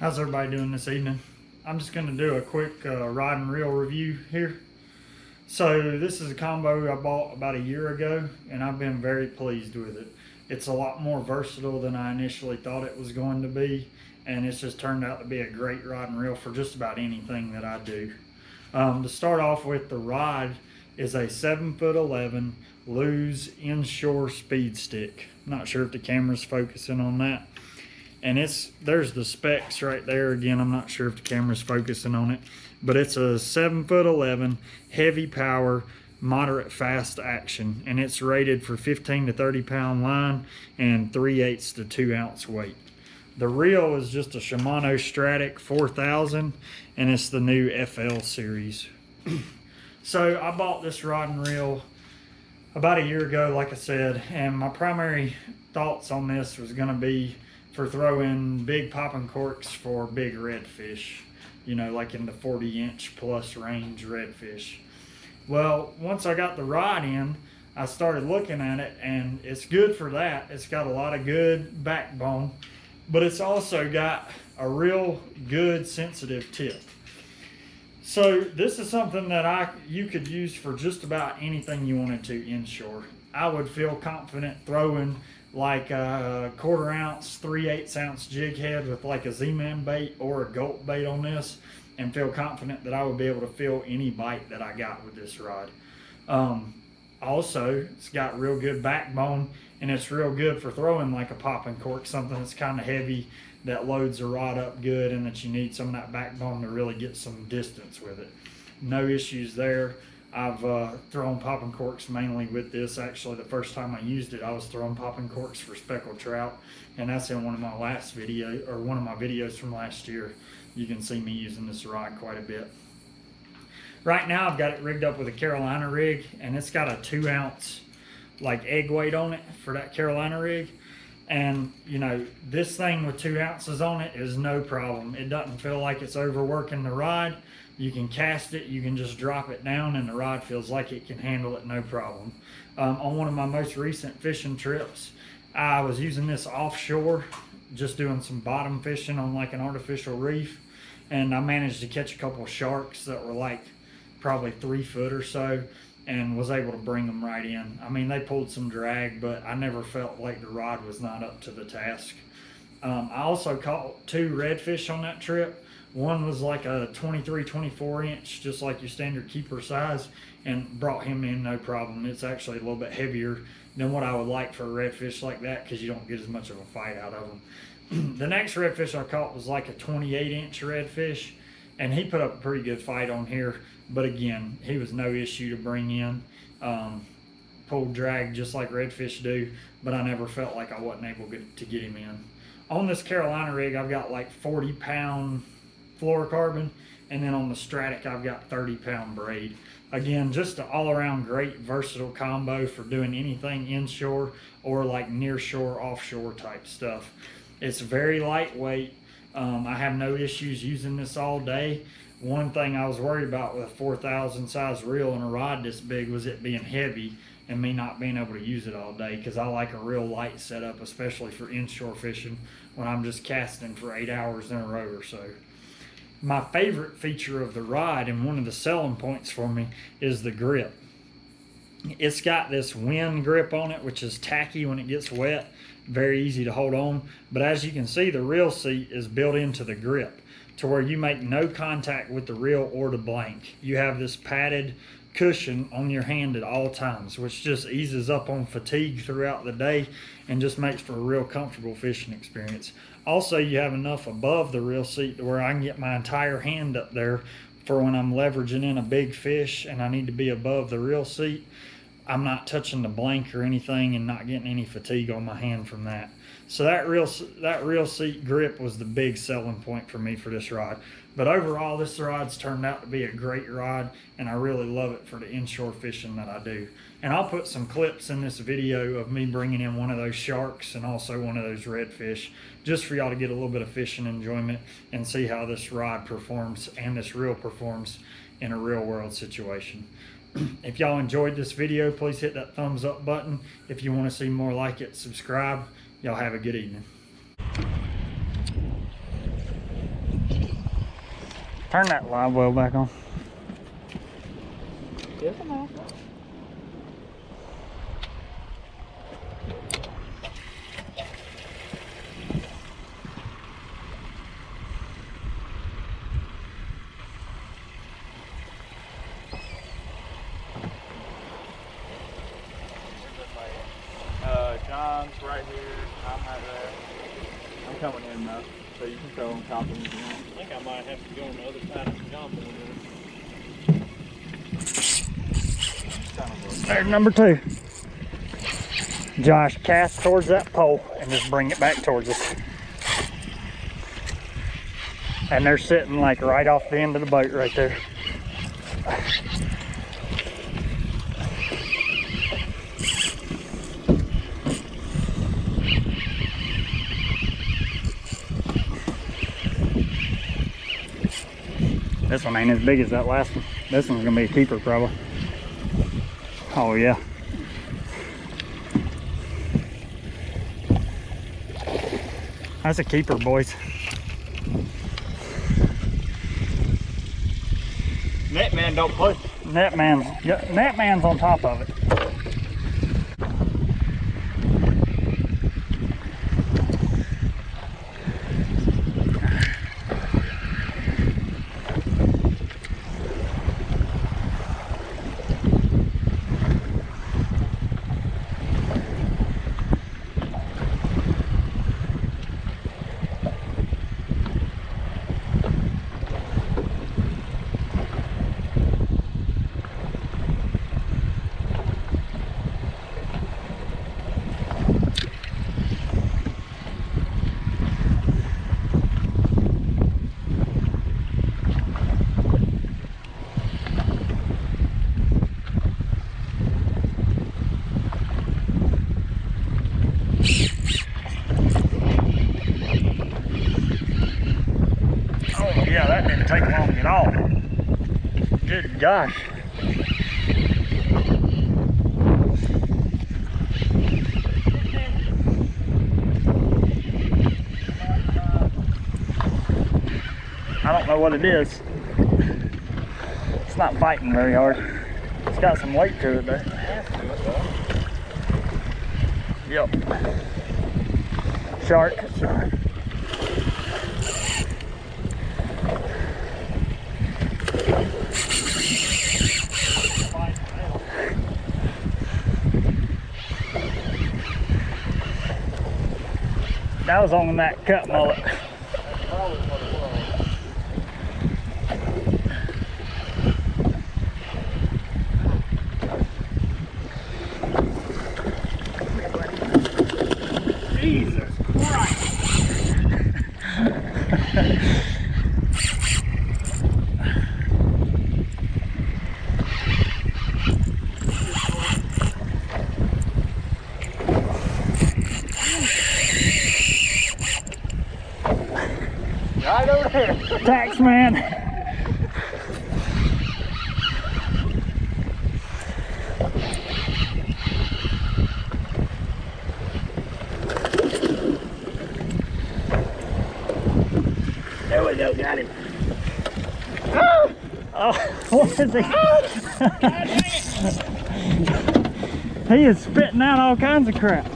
How's everybody doing this evening? I'm just going to do a quick rod and reel review here. So this is a combo I bought about a year ago and I've been very pleased with it. It's a lot more versatile than I initially thought it was going to be, and it's just turned out to be a great rod and reel for just about anything that I do. To start off with, the rod is a 7'11" Lews Inshore Speed Stick. I'm not sure if the camera's focusing on that. And there's the specs right there. Again, I'm not sure if the camera's focusing on it, but it's a 7'11", heavy power, moderate fast action, and it's rated for 15 to 30 pound line and 3/8 to 2 ounce weight. The reel is just a Shimano Stradic 4000, and it's the new FL series. So I bought this rod and reel about a year ago, like I said, and my primary thoughts on this was going to be for throwing big popping corks for big redfish, you know, like in the 40-inch plus range redfish. Well, once I got the rod in, I started looking at it, and it's good for that. It's got a lot of good backbone, but it's also got a real good sensitive tip. So this is something that you could use for just about anything you wanted to inshore. I would feel confident throwing like a 1/4 ounce, 3/8 ounce jig head with like a Z-Man bait or a gulp bait on this, and feel confident that I would be able to feel any bite that I got with this rod. Also, it's got real good backbone, and it's real good for throwing like a popping cork, something that's kind of heavy that loads the rod up good, and that you need some of that backbone to really get some distance with it. No issues there. I've thrown popping corks mainly with this. Actually, the first time I used it, I was throwing popping corks for speckled trout, and that's in one of my last video, or one of my videos from last year. You can see me using this rod quite a bit. Right now, I've got it rigged up with a Carolina rig, and it's got a 2 ounce like egg weight on it for that Carolina rig. And you know, this thing with 2 ounces on it is no problem. It doesn't feel like it's overworking the rod. You can cast it, you can just drop it down, and the rod feels like it can handle it no problem. On one of my most recent fishing trips, I was using this offshore, just doing some bottom fishing on like an artificial reef, and I managed to catch a couple of sharks that were like probably 3 foot or so, and was able to bring them right in. I mean, they pulled some drag, but I never felt like the rod was not up to the task. I also caught 2 redfish on that trip. One was like a 23, 24 inch, just like your standard keeper size, and brought him in no problem. It's actually a little bit heavier than what I would like for a redfish like that, because you don't get as much of a fight out of them. The next redfish I caught was like a 28 inch redfish, and he put up a pretty good fight on here, but again, he was no issue to bring in. Pulled drag just like redfish do, but I never felt like I wasn't able to get him in. On this Carolina rig, I've got like 40 pound fluorocarbon, and then on the Stradic I've got 30 pound braid. Again, just an all-around great versatile combo for doing anything inshore or like near shore, offshore type stuff. It's very lightweight. I have no issues using this all day. One thing I was worried about with a 4000 size reel and a rod this big was it being heavy and me not being able to use it all day, because I like a real light setup, especially for inshore fishing when I'm just casting for 8 hours in a row or so. My favorite feature of the rod, and one of the selling points for me, is the grip. It's got this wind grip on it, which is tacky when it gets wet, very easy to hold on. But as you can see, the reel seat is built into the grip to where you make no contact with the reel or the blank. You have this padded cushion on your hand at all times, which just eases up on fatigue throughout the day and just makes for a real comfortable fishing experience. Also, you have enough above the reel seat to where I can get my entire hand up there for when I'm leveraging in a big fish and I need to be above the reel seat. I'm not touching the blank or anything and not getting any fatigue on my hand from that. So that reel seat grip was the big selling point for me for this rod. But overall, this rod's turned out to be a great rod, and I really love it for the inshore fishing that I do. And I'll put some clips in this video of me bringing in one of those sharks and also one of those redfish, just for y'all to get a little bit of fishing enjoyment and see how this rod performs and this reel performs in a real world situation. If y'all enjoyed this video, please hit that thumbs up button. If you want to see more like it, subscribe. Y'all have a good evening. Turn that live well back on. Yes, I'm on. John's right here. I'm right there. I'm coming in though, so you can throw on top of me if you want. I think I might have to go on the other side of the jump a little. There's number 2. Josh, cast towards that pole and just bring it back towards us. And they're sitting like right off the end of the boat right there. This one ain't as big as that last one. This one's gonna be a keeper probably. Oh yeah. That's a keeper, boys. Net man don't push. Net man's on top of it. Yeah, that didn't take long at all. Good gosh. I don't know what it is. It's not biting very hard. It's got some weight to it though. Yep. Shark. That was on that cut mullet. Jesus Christ! Right over there. Tax man. There we go, got him. Oh, what is he? He is spitting out all kinds of crap.